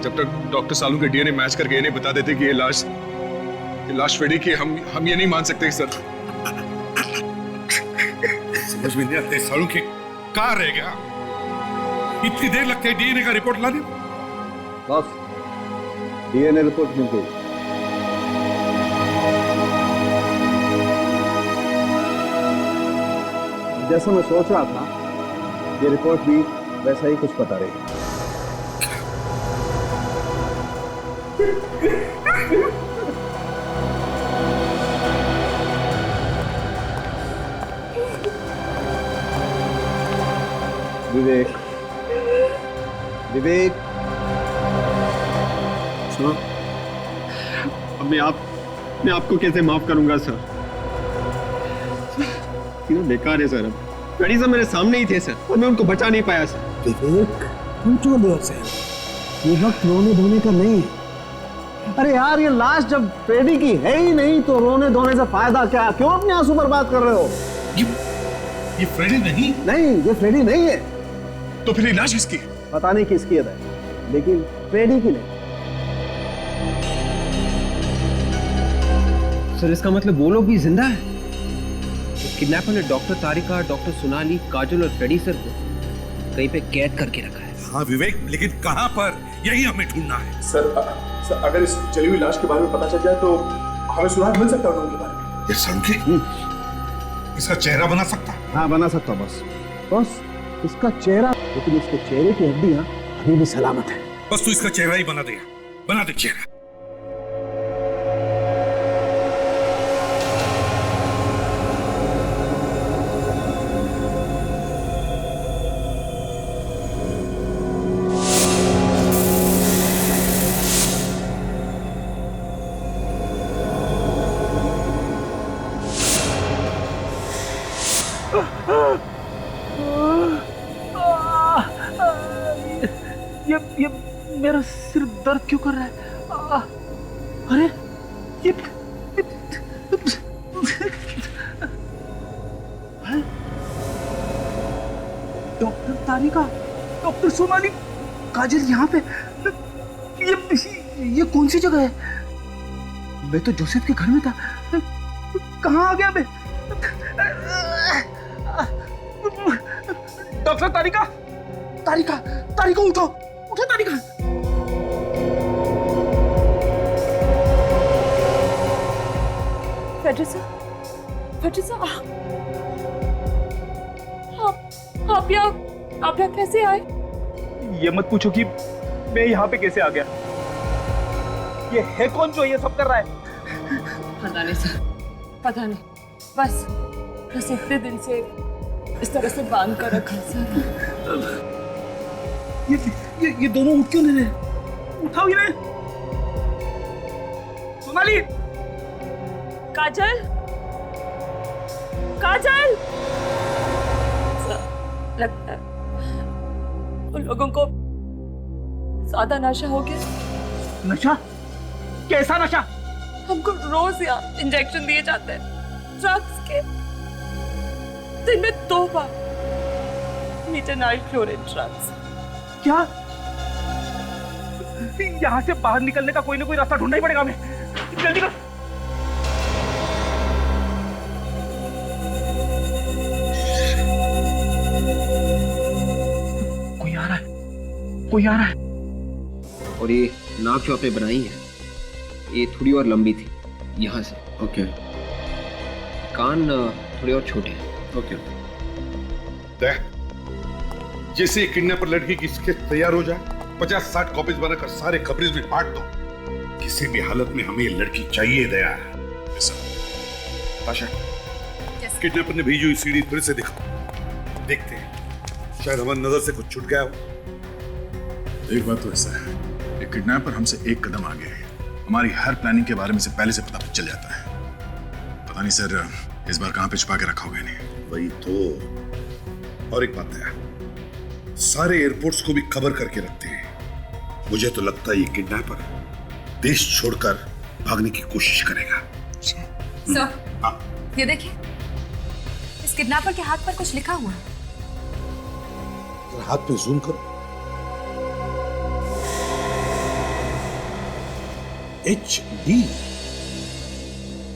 जब तक डॉक्टर सालू के डीएनए मैच करके इन्हें बता देते कि ये लाश फ्रेडी की, हम ये नहीं मान सकते सर। समझ में नहीं आते सालू के कहाँ रह गया? इतनी देर लगती है डीएनए का रिपोर्ट लाने? बस डीएनए रिपोर्ट मिल गई। जैसा मैं सोच रहा था, ये रिपोर्ट भी वैसा ही कुछ बता रही है। विवेक, विवेक, सर, अब मैं आपको कैसे माफ करूंगा सर? तीनों बेकार है सर। फ्रेडी सर मेरे सामने ही थे सर, और मैं उनको बचा नहीं पाया सर। विवेक, कंट्रोल योरसेल्फ। ये वक्त रोने धोने का नहीं है। अरे यार, ये लाश जब फ्रेडी की है ही नहीं तो रोने धोने से फायदा क्या? क्यों अपने आंसू बर्बाद कर रहे हो? ये फ्रेडी नहीं? नहीं, ये फ्रेडी नहीं है। तो फिर ये लाश किसकी? पता नहीं किसकी है, लेकिन फ्रेडी की नहीं। सर इसका मतलब वो लोग भी जिंदा है? किडनैपर ने डॉक्टर तारिका, डॉक्टर सोनाली, काजल और फ्रेडी सर को कहीं पे कैद करके रखा है। हाँ विवेक, लेकिन कहाँ पर? यही हमें ढूंढना है। सर अगर इस जली हुई लाश के बारे में पता चल जाए तो हमें सुराग मिल सकता है उनके बारे में। ये संख्या इसका चेहरा बना सकता? हाँ, बना सकता हूँ बस इसका चेहरा, लेकिन इसके चेहरे की हड्डियां अभी भी सलामत है। बस तू इसका चेहरा ही बना दे चेहरा। ये मेरा सिर दर्द क्यों कर रहा है? अरे ये डॉक्टर तारिका, डॉक्टर सोनाली, काजल यहाँ पे। ये कौन सी जगह है? मैं तो जोसेफ के घर में था, कहाँ आ गया मैं? डॉक्टर तारिका, तारिका, तारिका उठो, उठो तारिका। फेड्रिसा, आप यहाँ कैसे आए? ये मत पूछो कि मैं यहाँ पे कैसे आ गया। ये है कौन जो ये सब कर रहा है? पता नहीं सर, पता नहीं। बस इतने दिन से इस तरह से बांध कर रखा सर। ये दोनों उठ क्यों नहीं रहे? उठाओ इन्हें। सोनाली, काजल, काजल। लगता है उन लोगों को ज्यादा नशा हो गया। नशा? कैसा नशा? हमको रोज यहाँ इंजेक्शन दिए जाते हैं ड्रग्स के, दिन में 2 बार मिथेनाइल क्लोराइड ड्रग्स। क्या? यहाँ से बाहर निकलने का कोई ना कोई रास्ता ढूंढना ही पड़ेगा हमें। जल्दी कर। कोई आ रहा है। और ये नाक जो आपने बनाई है, ये थोड़ी और लंबी थी यहाँ से। ओके। कान थोड़े और छोटे हैं। ओके। जैसे किडनैपर लड़की की स्केच तैयार हो जाए, 50-60 कॉपीज बनाकर सारे खबरें में बांट दो। किसी भी हालत में हमें ये लड़की चाहिए। दया ताशा, किडनैपर ने भेजी हुई सीडी फिर से दिखाओ, देखते हैं शायद हमारी नजर से कुछ छूट गया हो। एक बात तो ऐसा है, ये किडनैपर हमसे एक कदम आगे है। हमारी हर प्लानिंग के बारे में से पहले से पता चल जाता है। पता नहीं सर इस बार कहाँ पे छुपा के रखा होगा इन्हें। वही तो। और एक बात है, सारे एयरपोर्ट्स को भी खबर करके रखते हैं। मुझे तो लगता है ये किडनैपर देश छोड़कर भागने की कोशिश करेगा। सर, ये देखिए, इस किडनैपर के हाथ पर कुछ लिखा हुआ है। हाथ पे जूम करो। HD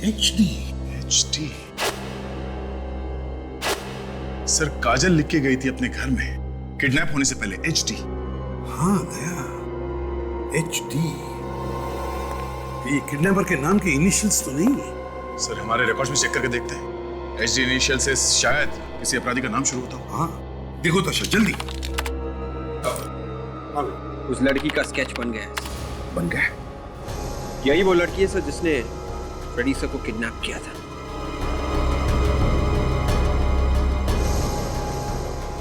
HD HD। सर काजल लिख के गई थी अपने घर में किडनैप होने से पहले HD। हाँ दया, HD। ये किडनैपर के नाम के इनिशियल्स तो नहीं है? सर हमारे रिकॉर्ड्स में चेक करके देखते हैं। HD इनिशियल से शायद किसी अपराधी का नाम शुरू होता हो। हाँ देखो तशा जल्दी। उस लड़की का स्केच बन गया है। बन गया। यही वो लड़की है सर जिसने फ्रेडी सर को किडनैप किया था।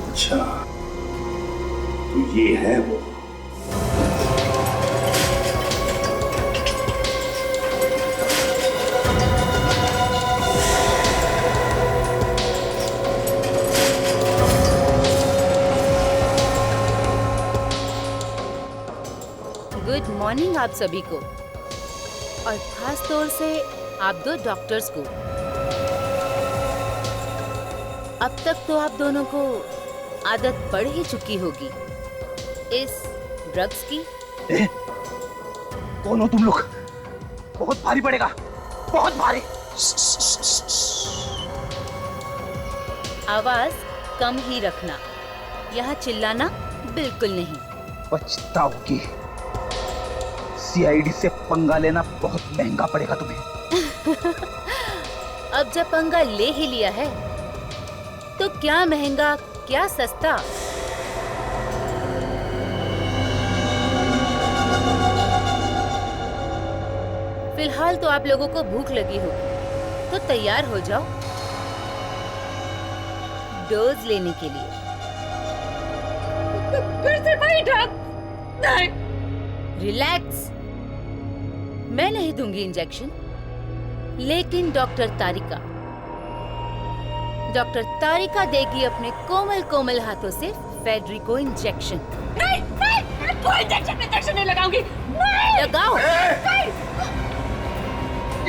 अच्छा तो ये है वो। गुड मॉर्निंग आप सभी को, और खास तौर से आप दो डॉक्टर्स को। अब तक तो आप दोनों को आदत पड़ ही चुकी होगी इस ड्रग्स की। कौन हो तुम लोग? बहुत भारी पड़ेगा, बहुत भारी। आवाज कम ही रखना, यहाँ चिल्लाना बिल्कुल नहीं। पछताओगी। CID से पंगा लेना बहुत महंगा पड़ेगा तुम्हें। अब जब पंगा ले ही लिया है तो क्या महंगा क्या सस्ता। फिलहाल तो आप लोगों को भूख लगी होगी, तो तैयार हो जाओ डोज लेने के लिए। फिर से वही ड्रग? नहीं। रिलैक्स, मैं नहीं दूंगी इंजेक्शन, लेकिन डॉक्टर तारिका देगी अपने कोमल कोमल हाथों से फेडरिको इंजेक्शन। नहीं, मैं कोई इंजेक्शन नहीं लगाऊंगी। नहीं। लगाओ।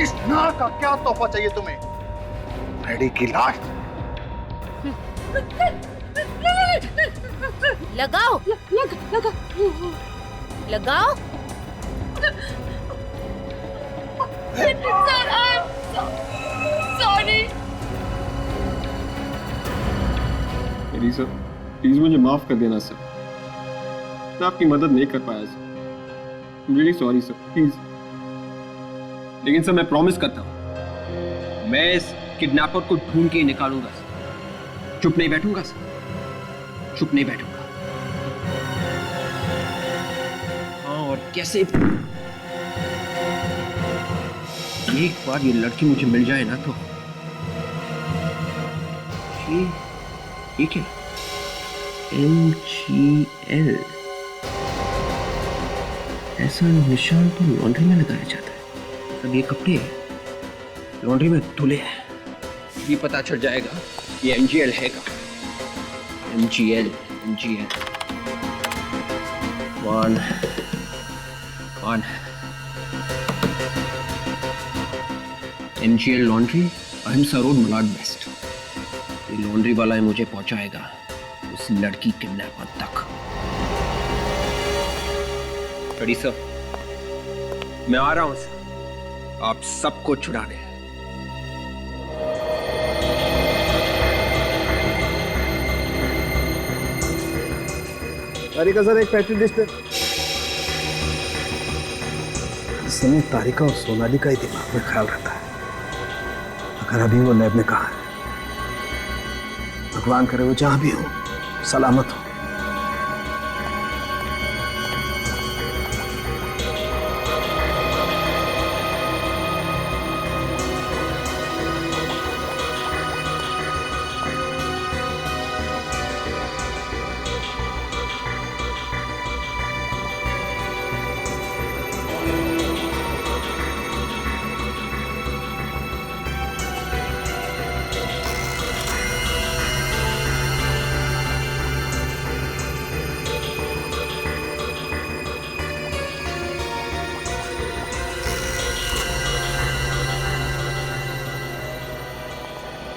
इस नार का क्या तोहफा चाहिए तुम्हें? फ्रेडी की लाश। लगाओ। लगाओ। Sir, sorry. सर प्लीज मुझे माफ कर देना सर, मैं आपकी मदद नहीं कर पाया sir. Really sorry sir, please. लेकिन सर मैं प्रॉमिस करता हूँ मैं इस किडनैपर को ढूंढ के निकालूंगा सर। चुप नहीं बैठूंगा सर, चुप नहीं बैठूंगा। हाँ, और कैसे एक बार ये लड़की मुझे मिल जाए ना तो ये क्या MGL ऐसा निशान तो लॉन्ड्री में लगाया जाता है। सब ये कपड़े लॉन्ड्री में धुले हैं, भी पता चल जाएगा ये MGL है का। MGL वन MGL लॉन्ड्री, अहिंसा रोड, मलाड वेस्ट। ये लॉन्ड्री वाला है मुझे पहुंचाएगा उस लड़की किडनैपर तक। फ्रेडी सर, मैं आ रहा हूं सर, आप सबको छुड़ाने। तारिका सर, एक पैकेट डिश पे। इस समय तारिका और सोनाली का ही दिमाग में ख्याल रहता है। अगर अभी वो लैब में कहा है, भगवान करे वो जहां भी हो सलामत हो।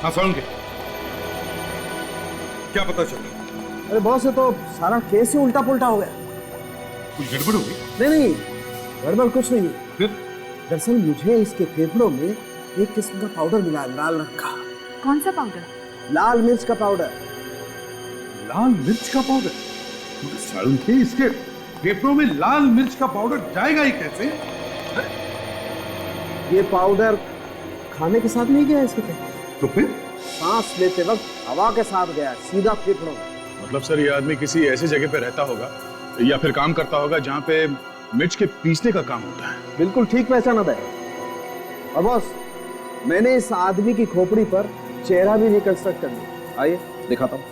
हाँ साउंड क्या पता चला? अरे बॉस, ये तो सारा केस ही उल्टा पुल्टा हो गया। कुछ गड़बड़ हो गई? नहीं, गड़बड़ कुछ नहीं। फिर दरअसल मुझे इसके फेफड़ों में एक किस्म का पाउडर मिला है, लाल रंग का। कौन सा पाउडर? लाल मिर्च का पाउडर। लाल मिर्च का पाउडर? मगर सारुण के इसके फेफड़ों में लाल मिर्च का पाउडर जाएगा ही कैसे? ये पाउडर खाने के साथ नहीं गया इसके फेफड़ों, तो फिर सांस लेते वक्त हवा के साथ गया, सीधा फेफड़ों में। मतलब सर ये आदमी किसी ऐसी जगह पे रहता होगा या फिर काम करता होगा जहाँ पे मिर्च के पीसने का काम होता है। बिल्कुल ठीक पहचाना था। और बॉस, मैंने इस आदमी की खोपड़ी पर चेहरा भी रिकंस्ट्रक्ट कर दिया। आइए दिखाता हूँ।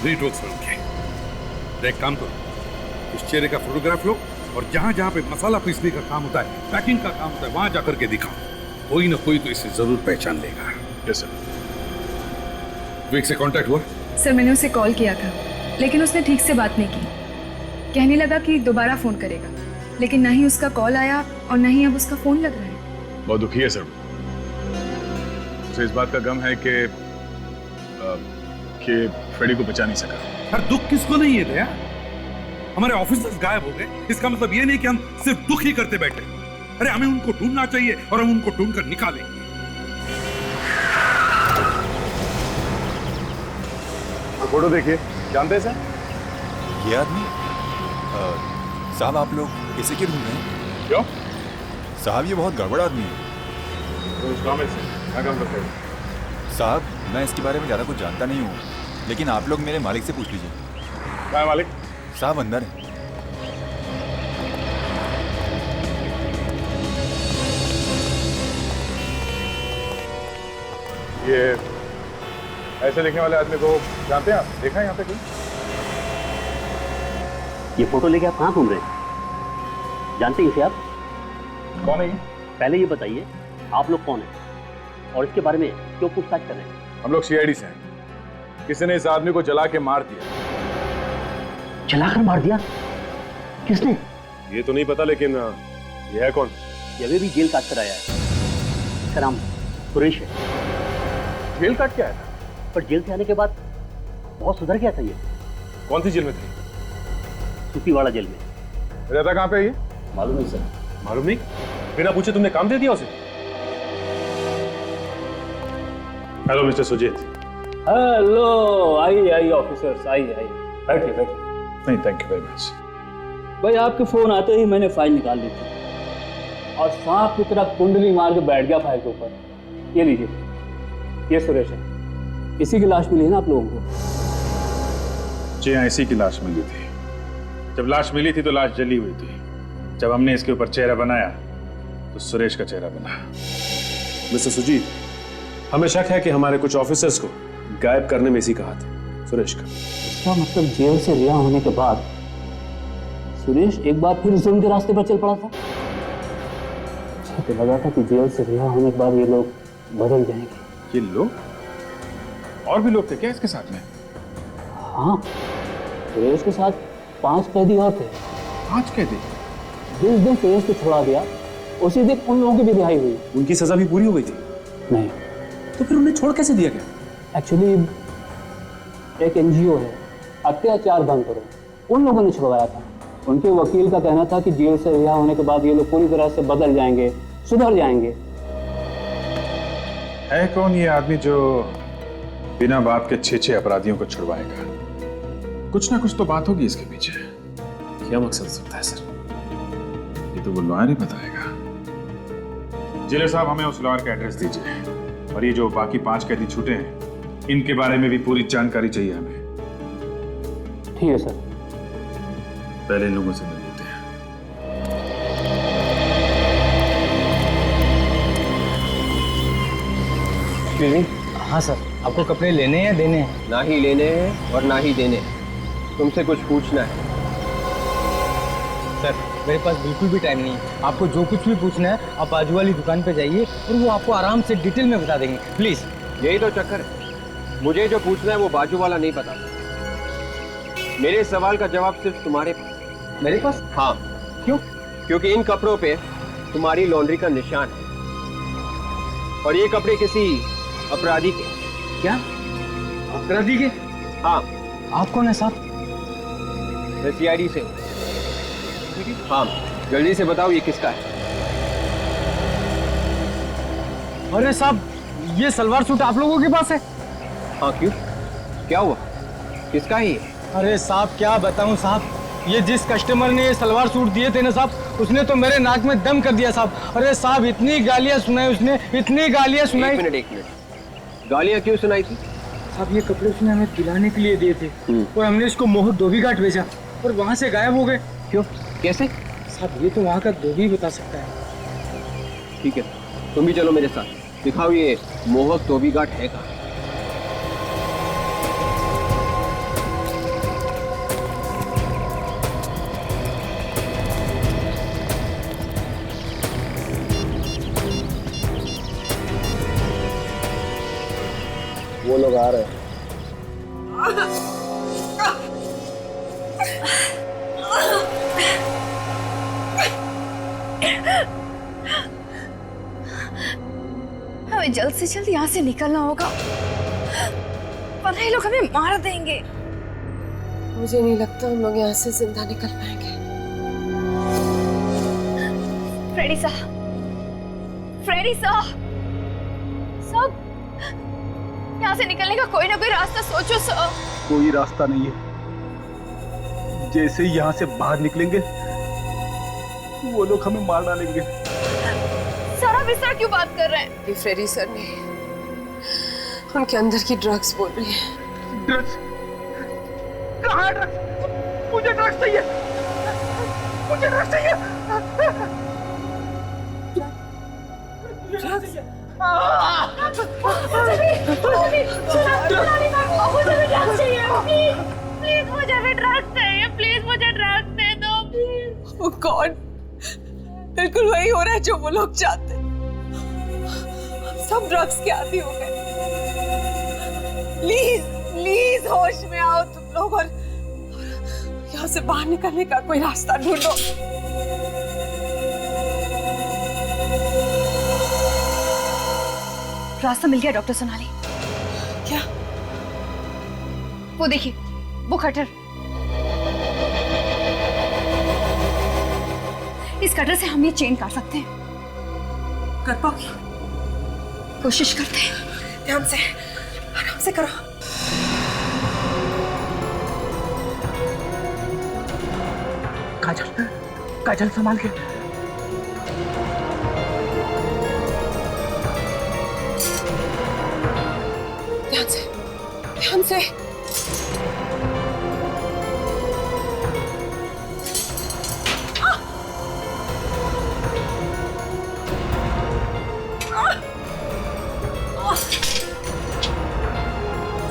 ग्रेट वर्क सारुण के। एक काम करो, इस चेहरे का फोटोग्राफ लो और जहां जहां पे मसाला पीसने का काम होता है, पैकिंग का काम होता है, वहां जाकर के दिखाओ। कोई ना कोई तो इसे जरूर पहचान लेगा। Yes sir. विवेक से कांटेक्ट हुआ? सर मैंने उसे कॉल किया था, लेकिन उसने ठीक से बात नहीं की। कहने लगा कि दोबारा फोन करेगा, लेकिन ना ही उसका कॉल आया और ना ही अब उसका फोन लग रहा है। बहुत दुखी है सर। उसे इस बात का गम है कि फ्रेडी को बचा नहीं सका। हर दुख किसको नहीं है दया? हमारे ऑफिसर्स गायब हो गए, इसका मतलब ये नहीं कि हम सिर्फ दुख ही करते बैठे। अरे हमें उनको ढूंढना चाहिए और हम उनको ढूंढकर निकालेंगे। फोटो देखिए, जानते हैं सर? ये आदमी साहब, आप लोग इसे क्यों ढूंढ रहे हैं? क्यों साहब, ये बहुत गड़बड़ आदमी है। तो उस काम से क्या काम करते हैं? साहब, मैं इसके बारे में ज़्यादा कुछ जानता नहीं हूँ, लेकिन आप लोग मेरे मालिक से पूछ लीजिए। क्या है मालिक? साहब अंदर है। ये ऐसे दिखने वाले आदमी को जानते हैं आप? देखा है यहाँ पे कोई? ये फोटो लेके आप कहाँ घूम रहे हैं? जानते हैं इसे आप? कौन है ये? पहले ये बताइए, आप लोग कौन हैं और इसके बारे में क्यों पूछताछ कर रहे हैं? हम लोग सीआईडी से हैं। किसी ने इस आदमी को जला के मार दिया। जलाकर मार दिया? किसने? ये तो नहीं पता, लेकिन ये है कौन? ये अभी भी जेल काट कर आया है। इसका नाम सुरेश है। जेल काट के आया था? पर जेल से आने के बाद बहुत सुधर गया था ये। कौन सी जेल में थे? सूपीवाड़ा जेल में। रहता कहाँ पे ये? मालूम नहीं सर। मालूम नहीं? बिना पूछे तुमने काम दे दिया उसे? Hello mister Sujit. हेलो, आइए आइए ऑफिसर्स, आइए आइए, बैठिए बैठिए। नहीं, थैंक यू वेरी मच। भाई आपके फोन आते ही मैंने फाइल निकाल ली थी और सांप की तरह कुंडली मार के बैठ गया फाइल के ऊपर। ये लीजिए, ये सुरेश है। इसी की लाश मिली है ना आप लोगों को? जी हाँ, इसी की लाश मिली थी। जब लाश मिली थी तो लाश जली हुई थी। जब हमने इसके ऊपर चेहरा बनाया तो सुरेश का चेहरा बना। मिस्टर सुजीत, हमें शक है कि हमारे कुछ ऑफिसर्स को गायब करने में इसी का हाथ है, सुरेश का। इसका मतलब जेल से रिहा होने के बाद सुरेश एक बार फिर जुल्म के रास्ते पर चल पड़ा था। मुझे तो लगा था कि जेल से रिहा होने के बाद ये लोग बदल जाएंगे। ये लोग? और भी लोग थे क्या इसके साथ में? हाँ, सुरेश के साथ 5 कैदी और थे। 5 कैदी? जिस दिन सुरेश को छोड़ा गया उसी दिन उन लोगों की भी रिहाई हुई। उनकी सजा भी पूरी हो गई थी? नहीं। तो फिर उन्हें छोड़ कैसे दिया गया? एक्चुअली एक एनजीओ है, अत्याचार बंद करो, उन लोगों ने छुड़वाया था। उनके वकील का कहना था कि जेल से रिहा होने के बाद ये लोग पूरी तरह से बदल जाएंगे, सुधर जाएंगे। है कौन ये आदमी जो बिना बात के 6 अपराधियों को छुड़वाएगा? कुछ ना कुछ तो बात होगी इसके पीछे। क्या मकसद सकता है सर? ये तो वो लॉयर ही बताएगा। जिले साहब, हमें उस लॉयर का एड्रेस दीजिए, और ये जो बाकी 5 कैदी छूटे हैं इनके बारे में भी पूरी जानकारी चाहिए हमें। ठीक है सर। पहले इन लोगों से मिल लेते हैं। हाँ सर, आपको कपड़े लेने हैं देने हैं? ना ही लेने हैं और ना ही देने हैं। तुमसे कुछ पूछना है। सर, मेरे पास बिल्कुल भी टाइम नहीं है। आपको जो कुछ भी पूछना है आप बाजू वाली दुकान पे जाइए और वो आपको आराम से डिटेल में बता देंगे। प्लीज। यही तो चक्कर है, मुझे जो पूछना है वो बाजू वाला नहीं पता। मेरे सवाल का जवाब सिर्फ तुम्हारे पास। मेरे पास? हाँ। क्यों? क्योंकि इन कपड़ों पे तुम्हारी लॉन्ड्री का निशान है और ये कपड़े किसी अपराधी के। क्या? अपराधी के? हाँ। आप कौन है साहब? मैं सीआईडी से हूँ। हाँ, जल्दी से बताओ ये किसका है? अरे साहब, ये सलवार सूट आप लोगों के पास है? हाँ, क्यों? क्या हुआ? किसका है ये? अरे साहब क्या बताऊं साहब, ये जिस कस्टमर ने ये सलवार सूट दिए थे ना साहब, उसने तो मेरे नाक में दम कर दिया साहब। अरे साहब इतनी गालियां सुनाई उसने, इतनी गालियां सुनाई। एक मिनट। गालियां क्यों सुनाई थी? साहब ये कपड़े उसने हमें दिलाने के लिए दिए थे और हमने इसको मोहक धोबी घाट भेजा और वहाँ से गायब हो गए। क्यों? कैसे? साहब ये तो वहाँ का धोबी बता सकता है। ठीक है, तुम भी चलो मेरे साथ, दिखाओ ये मोहक धोबी घाट है कहाँ। वो लोग आ रहे हैं। हमें जल्द से जल्द यहाँ से निकलना होगा, वरना ये लोग हमें मार देंगे। मुझे नहीं लगता हम लोग यहाँ से जिंदा निकल पाएंगे। फ्रेडी साहब, फ्रेडी साहब, यहाँ से निकलने का कोई ना कोई रास्ता सोचो सर। कोई रास्ता नहीं है, जैसे ही यहाँ से बाहर निकलेंगे वो लोग हमें मार डालेंगे। सर आप इस तरह क्यों बात कर रहे हैं? ये फ्रेडी सर ने उनके अंदर की ड्रग्स बोल रही है। ड्रग्स? कहाँ ड्रग्स? मुझे ड्रग्स चाहिए, मुझे ड्रग्स चाहिए। ड्रग्स? प्लीज मुझे भी ड्रग्स चाहिए, प्लीज मुझे ड्रग्स दे दो। वो कौन? बिल्कुल वही हो रहा है जो वो लोग चाहते। सब ड्रग्स के आदी हो गए। प्लीज प्लीज होश में आओ तुम लोग और यहाँ से बाहर निकलने का कोई रास्ता ढूंढो। रास्ता मिल गया डॉक्टर सोनाली। क्या? वो देखिए, वो कटर। इस कटर से हम ये चेन काट सकते हैं। कर पाओगी? कोशिश करते हैं। ध्यान से, आराम से करो। काजल, काजल संभाल के। ध्यान से, ध्यान से।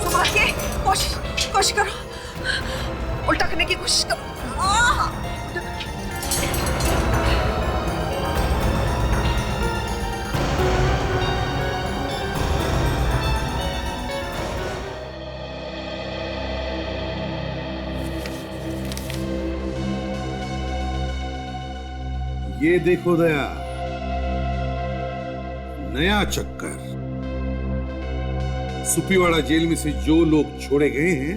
संभाल के, कोशिश करो, उल्टा करने की कोशिश करो। ये देखो दया, नया चक्कर। सुपीवाड़ा जेल में से जो लोग छोड़े गए हैं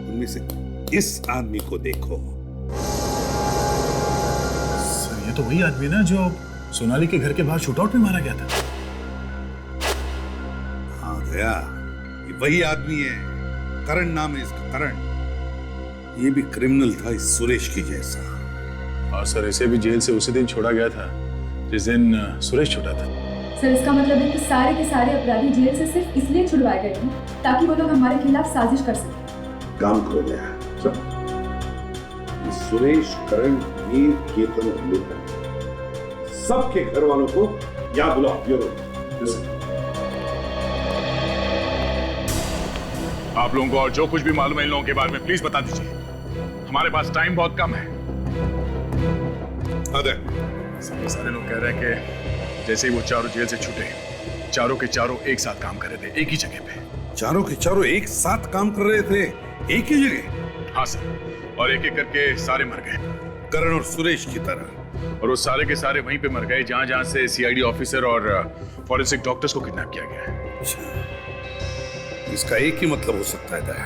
उनमें से इस आदमी को देखो। सर ये तो वही आदमी ना जो सोनाली के घर के बाहर शूटआउट में मारा गया था। हाँ दया, ये वही आदमी है। करण नाम है इसका, करण। ये भी क्रिमिनल था इस सुरेश की जैसा। और सर इसे भी जेल से उसी दिन छोड़ा गया था जिस दिन सुरेश छूटा था। सर इसका मतलब है कि सारे के सारे अपराधी जेल से सिर्फ इसलिए छुड़वाए गए थे ताकि वो लोग हमारे खिलाफ साजिश कर सकें। काम करो दया, सुरेश, करण, मीर, केतन और लूटन, सबके घर वालों को याद बुलाओ ब्यूरो। आप लोगों को और जो कुछ भी मालूम है इन लोगों के बारे में प्लीज बता दीजिए, हमारे पास टाइम बहुत कम है। सारे लोग कह रहे हैं कि जैसे ही वो चारों जेल से छूटे, चारों के चारों एक साथ काम कर रहे थे, एक ही जगह पे। चारों के चारों एक साथ काम कर रहे थे, एक ही जगह? हाँ सर, और एक एक करके सारे मर गए। करण और सुरेश की तरह। और वो सारे के सारे वहीं पे मर गए जहां जहां से सीआईडी ऑफिसर और फॉरेंसिक डॉक्टर्स को किडनैप किया गया है। इसका एक ही मतलब हो सकता है दया,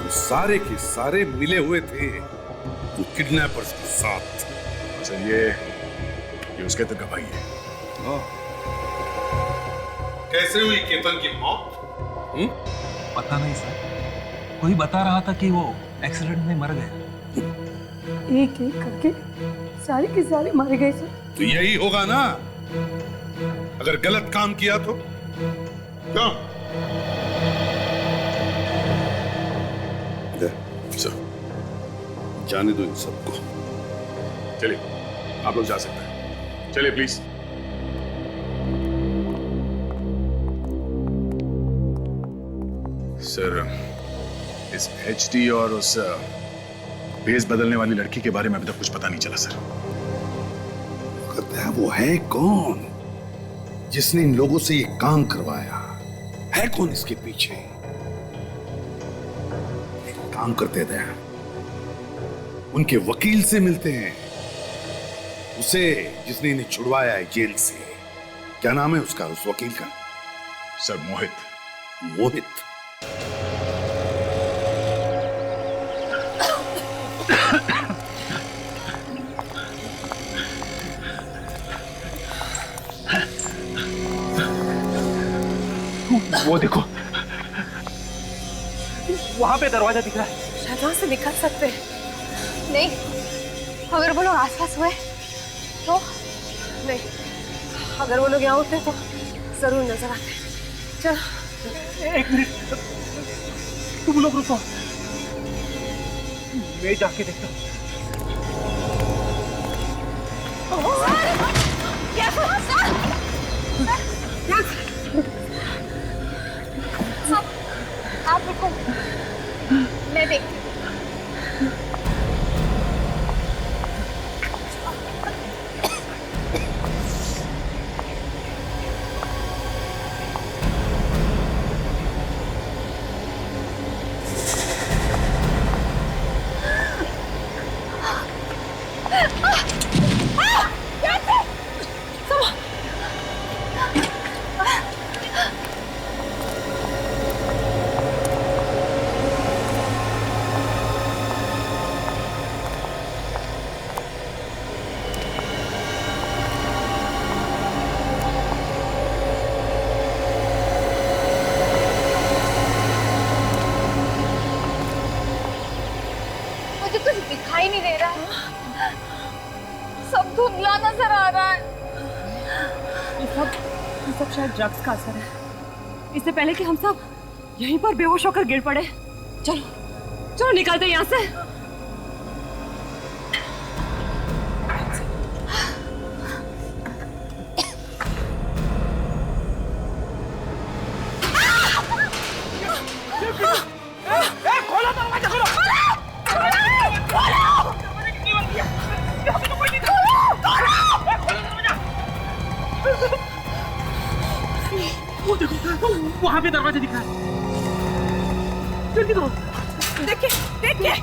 वो सारे के सारे मिले हुए थे वो किडनैपर्स के साथ। सर ये उसके तो गवाही है। कैसे हुई केतन की मौत? पता नहीं सर, कोई बता रहा था कि वो एक्सीडेंट में मर गए। एक एक करके सारे के सारे मारे गए सर। तो यही होगा ना, अगर गलत काम किया तो क्यों? सर जाने दो इन सबको। चलिए आप लोग जा सकते हैं, चलिए प्लीज। सर इस एचडी और उस भेस बदलने वाली लड़की के बारे में अभी तक कुछ पता नहीं चला सर। कहता है वो है कौन जिसने इन लोगों से ये काम करवाया? है कौन इसके पीछे? एक काम करते थे, उनके वकील से मिलते हैं, उसे जिसने इन्हें छुड़वाया है जेल से। क्या नाम है उसका, उस वकील का? सर मोहित। मोहित? वो देखो, वहां पे दरवाजा दिख रहा है। शायद वहां से निकल सकते हैं। नहीं, अगर वो लोग आसपास हुए तो? नहीं, अगर वो लोग यहाँ होते तो जरूर नजर आते। चलो एक मिनट, तुम लोग रुको, मैं जाके देखता हूँ। आप रुको, मैं देखती हूँ। दिखाई नहीं दे रहा है, सब धुंधला नजर आ रहा है। ये सब शायद ड्रग्स का असर है। इससे पहले कि हम सब यहीं पर बेहोश होकर गिर पड़े, चलो चलो निकलते हैं यहाँ से। खोलो दरवाजा, खोलो। वो देखो, वहां पे दरवाजा दिख रहा है। जल्दी करो। देखिए देखिए।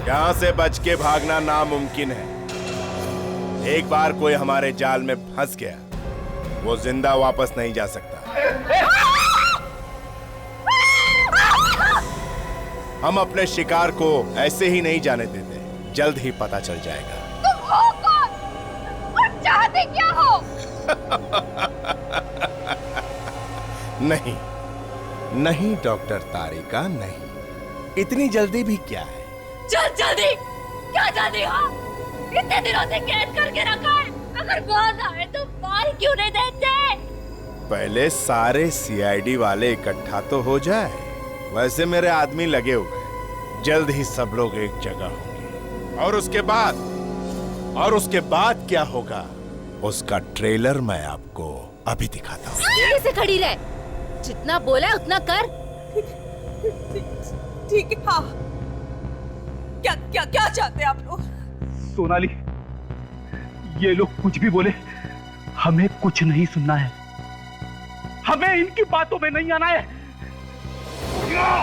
यहाँ से बच के भागना नामुमकिन है। एक बार कोई हमारे जाल में फंस गया, वो जिंदा वापस नहीं जा सकता। हम अपने शिकार को ऐसे ही नहीं जाने देते, जल्द ही पता चल जाएगा। तुम हो कौन और चाहते क्या हो? नहीं नहीं डॉक्टर तारिका, नहीं। इतनी जल्दी भी क्या है? चल जल्दी। क्या जल्दी? हाँ, इतने दिनों से कैद करके रखा है, अगर बाहर आए तो मार क्यों नहीं देते? पहले सारे सीआईडी वाले इकट्ठा तो हो जाए। वैसे मेरे आदमी लगे हुए, जल्द ही सब लोग एक जगह होंगे। और उसके बाद क्या होगा, उसका ट्रेलर मैं आपको अभी दिखाता हूँ। सीधे से खड़ी रह, जितना बोला है उतना कर। ठीक है। हाँ, क्या क्या क्या चाहते हैं आप लोग? सोनाली, ये लोग कुछ भी बोले, हमें कुछ नहीं सुनना है। हमें इनकी बातों में नहीं आना है।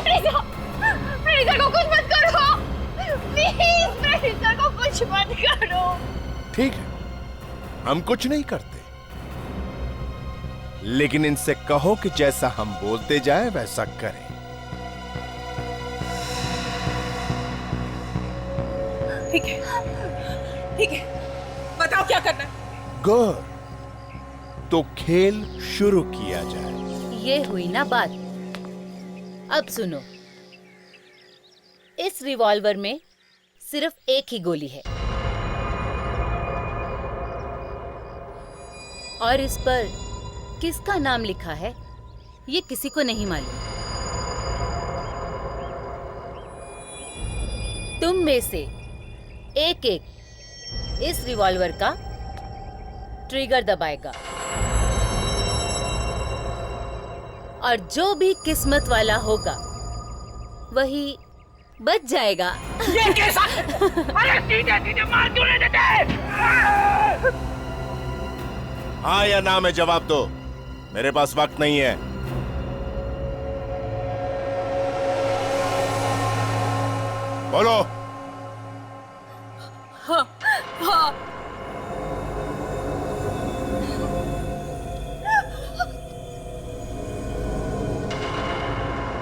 प्रीता को कुछ मत करो, प्लीज प्रीता को कुछ मत करो। ठीक है, हम कुछ नहीं करते, लेकिन इनसे कहो कि जैसा हम बोलते जाए वैसा करें। ठीक है, ठीक है, बताओ क्या करना है। गुड, तो खेल शुरू किया जाए। ये हुई ना बात। अब सुनो, इस रिवॉल्वर में सिर्फ एक ही गोली है और इस पर किसका नाम लिखा है ये किसी को नहीं मालूम। तुम में से एक एक इस रिवॉल्वर का ट्रिगर दबाएगा और जो भी किस्मत वाला होगा वही बच जाएगा। ये कैसा? अरे सीधे सीधे मार क्यों नहीं देते? हाँ या ना में जवाब दो, मेरे पास वक्त नहीं है। बोलो। हाँ, हाँ।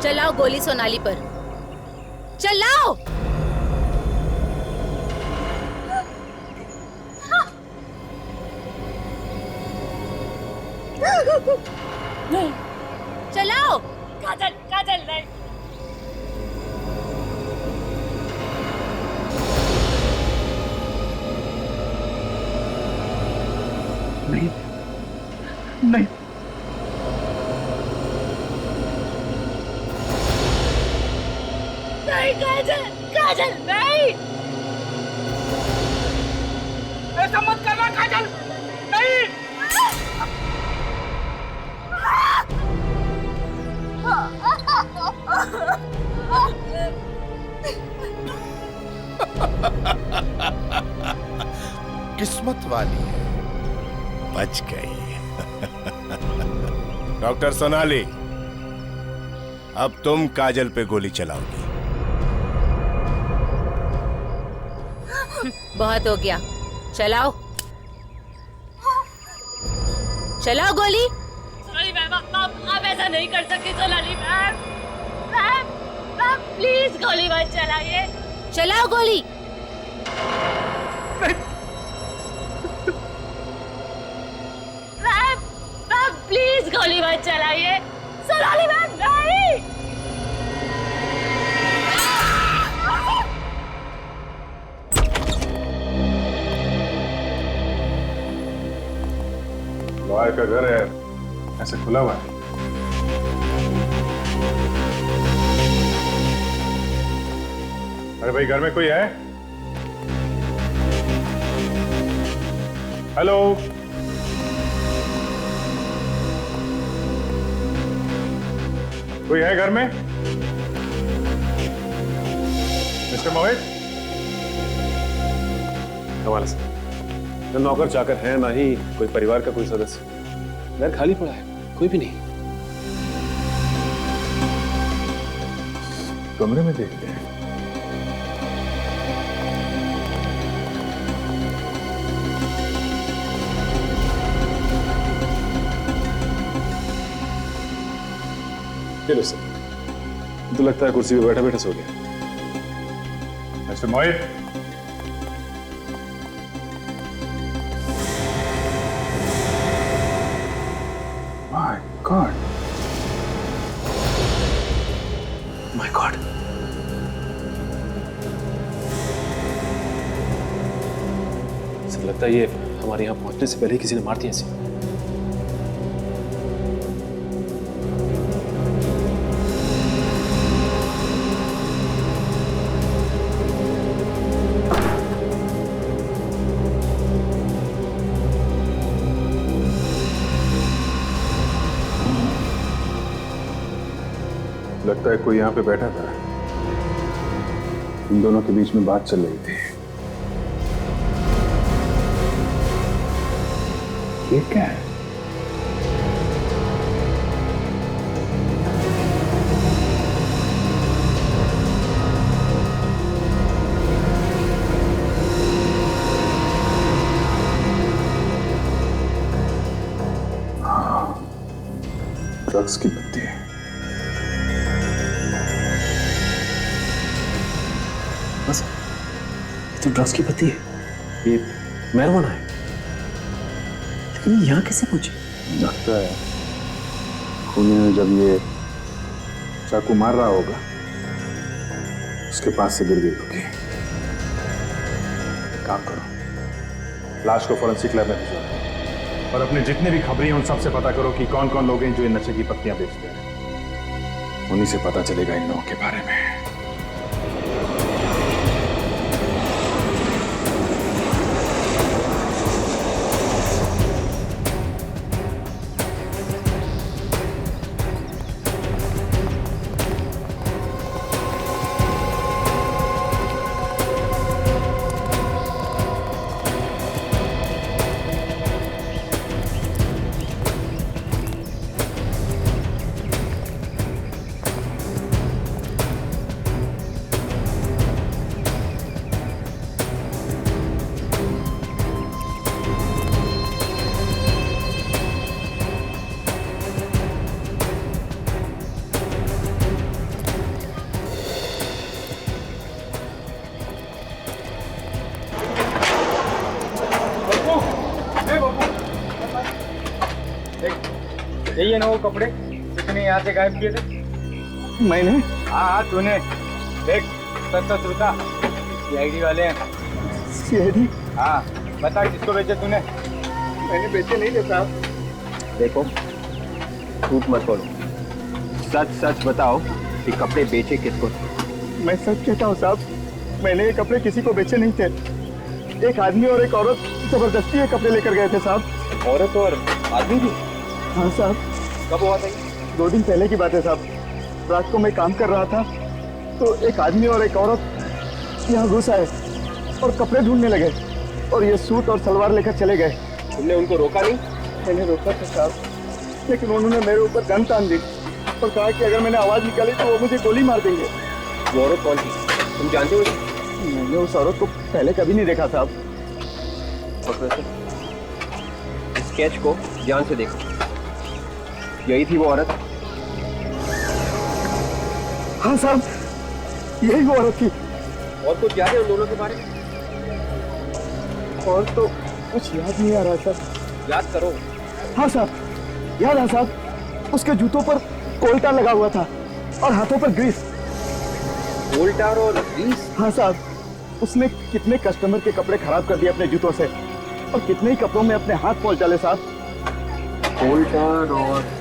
चलाओ गोली सोनाली पर, चलाओ। नहीं, चलाओ। काजल, काजल नहीं। नहीं, नहीं। नहीं काजल, काजल नहीं। ऐसा मत करना काजल, नहीं। किस्मत वाली है, बच गई। डॉक्टर सोनाली, अब तुम काजल पे गोली चलाओगी। बहुत हो गया, चलाओ चलाओ गोली। सोनाली मैम, आप ऐसा नहीं कर सकती। Sonali ma'am, ma'am, ma'am please गोली मत चलाइए। चलाओ गोली। मैम, मैम प्लीज गोली मत चलाइए। सोनाली मैम नहीं। लॉयर का घर है, ऐसे खुला हुआ है। अरे भाई, घर में कोई है? हेलो, कोई है घर में? मिस्टर मोहित? हमारे साथ न नौकर चाकर है, ना ही कोई परिवार का कोई सदस्य। घर खाली पड़ा है, कोई भी नहीं। कमरे में देखते हैं। चलो सर, तो लगता है कुर्सी पे बैठा बैठा सो गया। Mister Mohit, my God, my God, sir लगता है ये हमारे यहाँ पहुंचने से पहले ही किसी ने मार दिया इसे। लगता है कोई यहाँ पे बैठा था। इन दोनों के बीच में बात चल रही थी। ये क्या है? ड्रग्स की पत्ती है। बस ये तो ड्रग्स की पत्ती है। ये मैरिजुआना है, लेकिन यहाँ कैसे पहुंची? लगता है खूनी ने जब ये चाकू मार रहा होगा उसके पास से गिर गई होगी। काम करो, लाश को फॉरेंसिक लैब में भिजवाओ और अपने जितने भी खबरें हैं उन सबसे पता करो कि कौन कौन लोग हैं जो इन नशे की पत्तियां बेचते हैं। उन्हीं से पता चलेगा इन लोगों के बारे में। यही है ना वो कपड़े जितने यहाँ से गायब किए थे? मैंने? हाँ तूने। देख सच रुका, सीआईडी वाले हैं। सीआईडी? हाँ बता किसको बेचे तूने? मैंने बेचे नहीं थे साहब। देखो झूठ मत बोलो, सच सच बताओ कि कपड़े बेचे किसको? मैं सच कहता हूँ साहब, मैंने ये कपड़े किसी को बेचे नहीं थे। एक आदमी और एक औरत जबरदस्ती ये कपड़े लेकर गए थे साहब। औरत और आदमी भी? हाँ साहब। कब हुआ था? 2 दिन पहले की बात है साहब। रात को मैं काम कर रहा था तो एक आदमी और एक औरत यहाँ घुस आए और कपड़े ढूंढने लगे और ये सूट और सलवार लेकर चले गए। तुमने उनको रोका नहीं? मैंने रोका था साहब, लेकिन उन्होंने मेरे ऊपर गन तान दी और कहा कि अगर मैंने आवाज निकाली तो वो मुझे गोली मार देंगे। वो औरत कौन थी, तुम जानते हो? मैंने उस औरत को पहले कभी नहीं देखा साहब। स्केच को ध्यान से देखो, यही थी वो औरत? हाँ साहब, यही वो औरत थी। और कुछ याद है उन दोनों के बारे में? और तो कुछ याद नहीं आ रहा सर। याद करो। हाँ साहब, याद है साहब, उसके जूतों पर कोल्टा लगा हुआ था और हाथों पर ग्रीस। कोल्टा और ग्रीस? हाँ साहब, उसने कितने कस्टमर के कपड़े खराब कर दिए अपने जूतों से और कितने ही कपड़ों में अपने हाथ पहुंच डाले साहब। कोल्टा और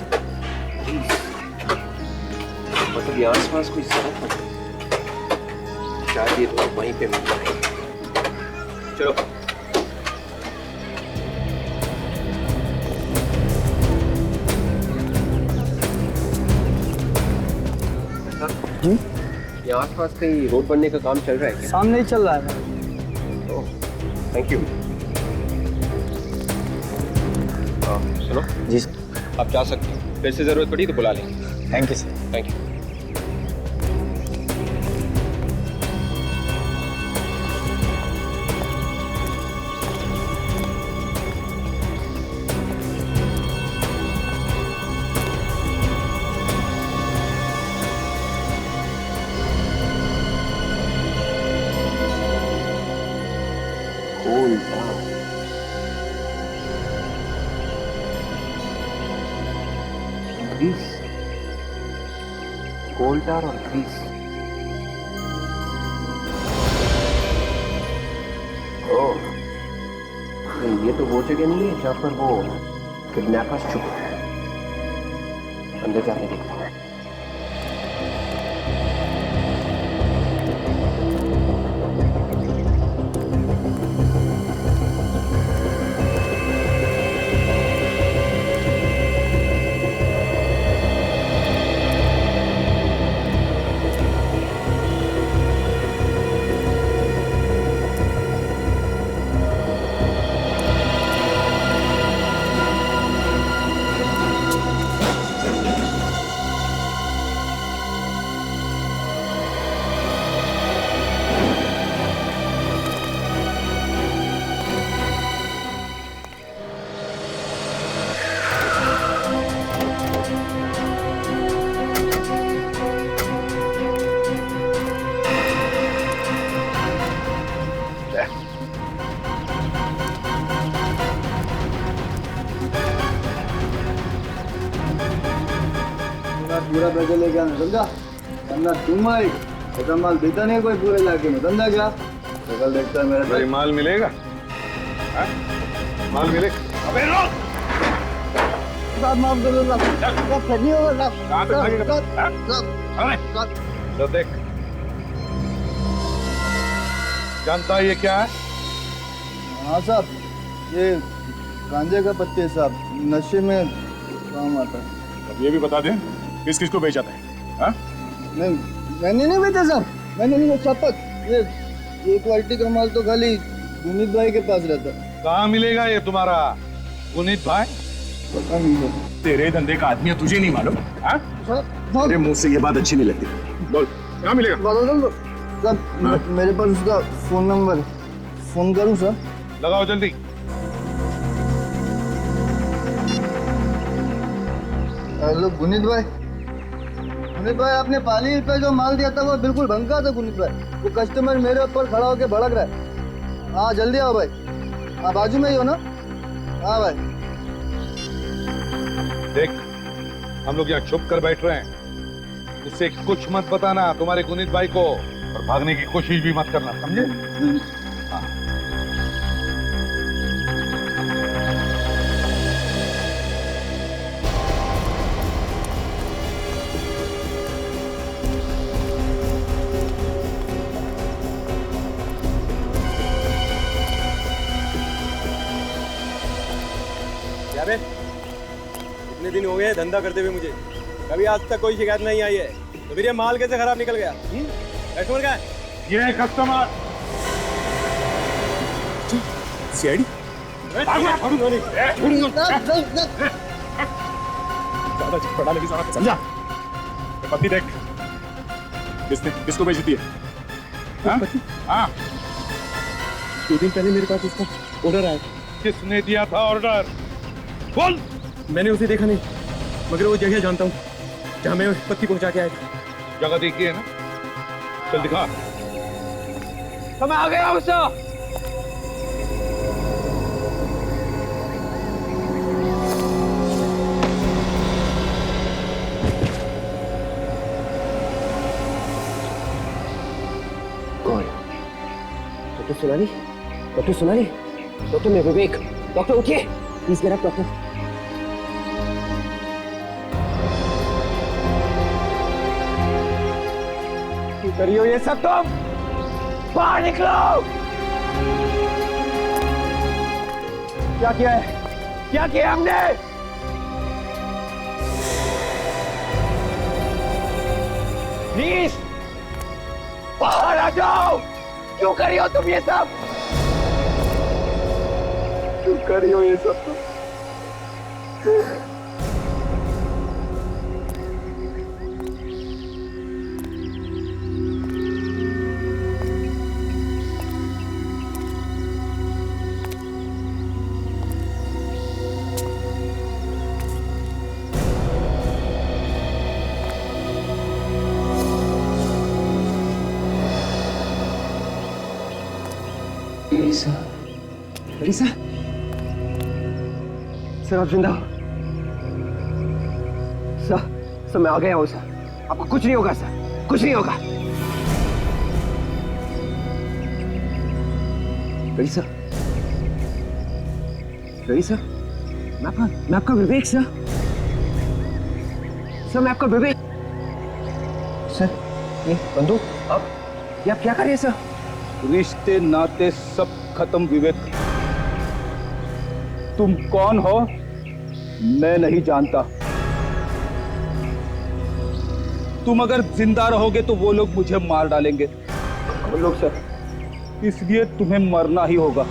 मतलब यहाँ आसपास कोई सड़क है, शायद ये तो वहीं पे मिलता है। चलो जी, यहाँ आसपास कहीं रोड बनने का काम चल रहा है क्या? सामने ही चल रहा है। Thank you. सुनो जी सर। आप जा सकते हो, फिर से जरूरत पड़ी तो बुला लें। Thank you sir. Thank you. Grease, coal tar और ग्रीस। ओह, ये तो वो जगह नहीं है जहाँ पर वो किडनैपर्स छुपे हैं। अंदर जाके देखते हैं। पूरा पैसे लेके आना, समझा? वरना तुम भाई ऐसा माल देता नहीं कोई पूरे इलाके में, समझा क्या? तो कल देखता है मेरा भाई माल मिलेगा? माल मिले? अबे रोक! साहब माफ कर दो साहब, नहीं होगा साहब। कहाँ तक भागेगा? तो देख, जानता है ये क्या है? हाँ साहब, ये गांजे का पत्ते है साहब, नशे में काम आता है। अब ये भी बता दें किस किस को बेचा था? हाँ? नहीं, मैंने नहीं बेचा साहब, मैंने नहीं बेचा। शपथ, ये क्वालिटी का माल तो खाली गुनीत भाई के पास रहता है। कहाँ मिलेगा ये तुम्हारा गुनीत भाई? पता नहीं है। तेरे धंधे का आदमी है, तुझे नहीं मालूम? हाँ? तेरे मुंह से ये बात अच्छी नहीं लगती। बोल, कहाँ मिलेगा? बदल दो सर, मेरे पास उसका फोन नंबर है, फोन करूँ सर? लगाओ जल्दी। हेलो गुनीत भाई, आपने पाली पे जो माल दिया था वो बिल्कुल भंगा था गुनीत भाई। वो कस्टमर मेरे ऊपर खड़ा होकर भड़क रहा है। हाँ जल्दी आओ भाई, हाँ बाजू में ही हो ना? हाँ भाई। देख, हम लोग यहाँ छुप कर बैठ रहे हैं, उससे कुछ मत बताना तुम्हारे गुनीत भाई को, और भागने की कोशिश भी मत करना, समझे? हाँ। इतने दिन हो गए धंधा करते हुए मुझे, कभी आज तक कोई शिकायत नहीं आई है, तो फिर ये माल कैसे खराब निकल गया? कस्टमर क्या है? ये है कस्टमर। सीआईडी? ज्यादा चटपटा लगी सारा, समझा? ये पत्ती देख, किसको बेचती है? हाँ? 2 दिन पहले मेरे पास उसका ऑर्डर आया। किसने दिया था ऑर्डर? बोल। मैंने उसे देखा नहीं, मगर वो जगह जानता हूँ जहाँ मैं पत्ती पहुँचा के आया था। जगह देखी है ना? चल दिखा। तो मैं आ गया उससे। कौन? Doctor Sonali? Doctor Sonali? Doctor मैं विवेक। डॉक्टर उठिए प्लीज, गेट अप डॉक्टर। क्यों करियो ये सब तुम? बाहर निकलो! क्या किया है? क्या किया हमने? प्लीज बाहर आ जाओ! क्यों करियो तुम ये सब? क्यों करियो ये सब तुम? एलिसा, एलिसा, सर आप जिंदा हो? सर मैं आ गया हूँ सर, आपको कुछ नहीं होगा सर, कुछ नहीं होगा। एलिसा, एलिसा, मैं आपका विवेक सर, मैं आपका विवेक। सर ये बंदूक, आप क्या कर रहे हैं सर? रिश्ते नाते सब खत्म विवेक। तुम कौन हो मैं नहीं जानता। तुम अगर जिंदा रहोगे तो वो लोग मुझे मार डालेंगे। वो लोग सर, इसलिए तुम्हें मरना ही होगा।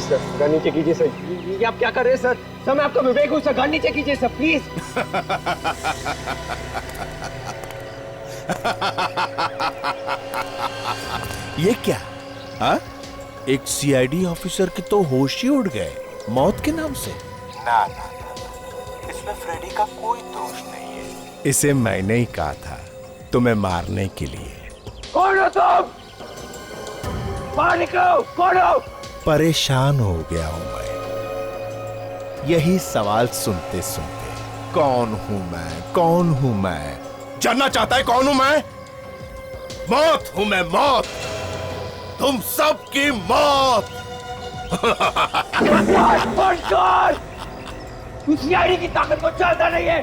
सर गन नीचे कीजिए सर। ये आप क्या कर रहे हैं सर? सर मैं आपका विवेक हूँ सर, गन नीचे कीजिए सर प्लीज। ये क्या? हाँ? एक सीआईडी ऑफिसर के तो होश ही उड़ गए मौत के नाम से। ना ना ना, इसमें फ्रेडी का कोई दोष नहीं है। इसे मैंने ही कहा था तुम्हें मारने के लिए। कौन हो तुम? बाहर निकलो! कौन हो? परेशान हो गया हूं मैं यही सवाल सुनते सुनते। कौन हूं मैं? कौन हूं मैं? जानना चाहता है कौन हूं मैं? मौत हूं मैं, मौत। तुम सबकी मौत। तू सीआईडी की ताकत को जानता नहीं है।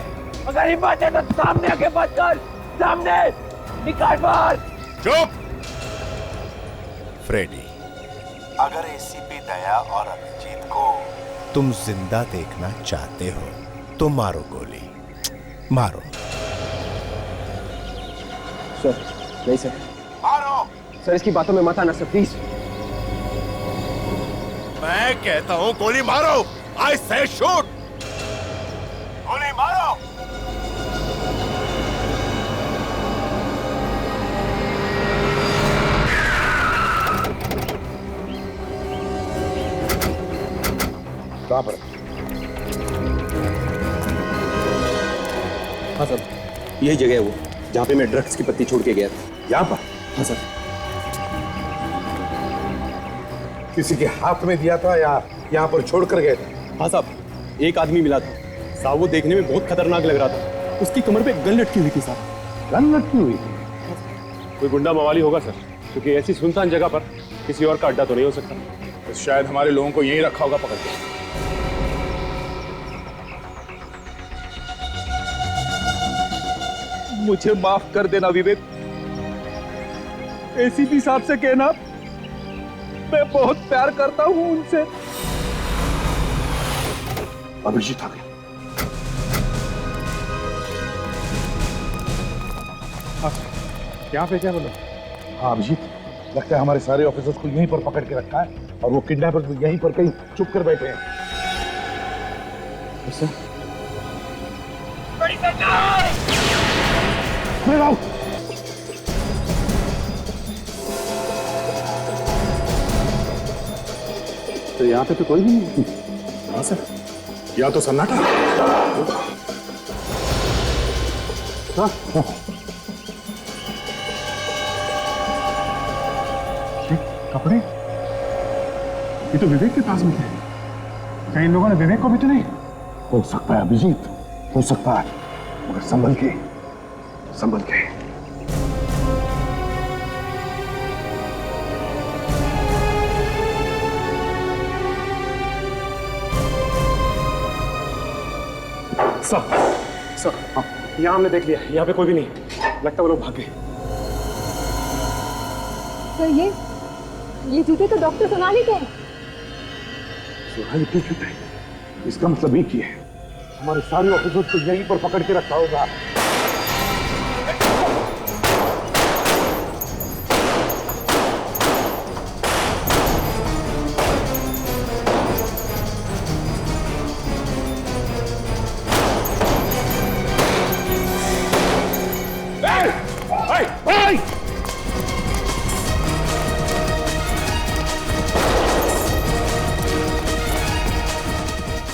अगर हिम्मत है तो सामने आके बात कर। सामने निकाल मार। चुप। फ्रेडी, अगर एसीपी दया और अभिजीत को तुम जिंदा देखना चाहते हो तो मारो गोली, मारो। सर नहीं सर, मारो। सर इसकी बातों में मत आना सर, प्लीज। मैं कहता हूं गोली मारो। आई से शूट। गोली मारो। कहां पर? हाँ सर, यही जगह है वो जहाँ पे मैं ड्रग्स की पत्ती छोड़ के गया था। यहाँ पर? हाँ सर। किसी के हाथ में दिया था या यहाँ पर छोड़ कर गए थे? हाँ साहब, एक आदमी मिला था साहब, वो देखने में बहुत खतरनाक लग रहा था। उसकी कमर पे गन लटकी हुई थी साहब। गन लटकी हुई थी? कोई गुंडा मवाली होगा सर, क्योंकि ऐसी सुनसान जगह पर किसी और का अड्डा तो नहीं हो सकता। तो शायद हमारे लोगों को यहीं रखा होगा पकड़ के। मुझे माफ कर देना विवेक। एसीपी साहब से कहना मैं बहुत प्यार करता हूं उनसे। अभिजीत आ गया। यहाँ पे क्या बोलो? हाँ अभिजीत, लगता है हमारे सारे ऑफिसर्स को यहीं पर पकड़ के रखा है और वो किडनैपर्स भी यहीं पर कहीं चुप कर बैठे हैं। तो यहाँ पे तो कोई भी नहीं। हाँ सर, या तो सन्नाटा। हाँ कपड़े ये तो विवेक के पास में थे। कहीं इन लोगों ने विवेक को भी तो नहीं? हो सकता है अभिजीत, हो सकता है, मगर संभल के, संभल के। सर यहाँ हमने देख लिया, यहाँ पे कोई भी नहीं। लगता वो लोग भाग गए। सर ये जूते तो डॉक्टर सोनाली के हैं। सोनाली के जूते? इसका मतलब एक ही है, हमारे सारे ऑफिसर्स को यहीं पर पकड़ के रखा होगा।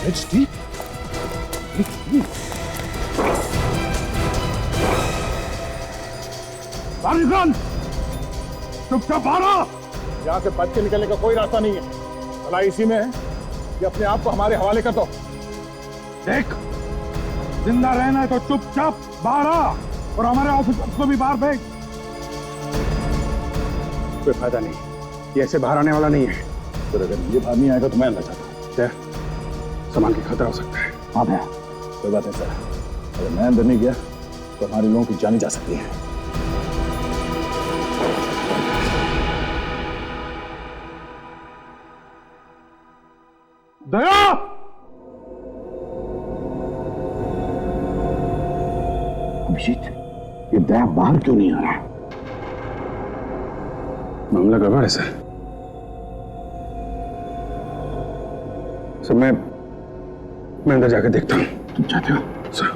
It's deep. It's deep. Pakistan, चुपचाप भागो। यहाँ से बच के निकलने का कोई रास्ता नहीं है। भला इसी में है कि अपने आप को हमारे हवाले कर दो। देख, जिंदा रहना है तो चुपचाप बाहर आ और हमारे ऑफिसर्स को भी बाहर भेज। कोई फायदा नहीं, ये ऐसे बाहर आने वाला नहीं है। फिर अगर ये बाहर नहीं आएगा तो मैं अंदर जाता हूँ। सामान की खतरा हो सकता है। हाँ भैया, कोई बात नहीं सर, अगर मैं अंदर नहीं गया तो हमारे लोगों की जान जा सकती है। दया! अभिजीत, ये दया बाहर क्यों नहीं आ रहा है? मामला गड़बड़ है सर। मैं अंदर जाकर देखता हूँ। तुम चाहते हो सर?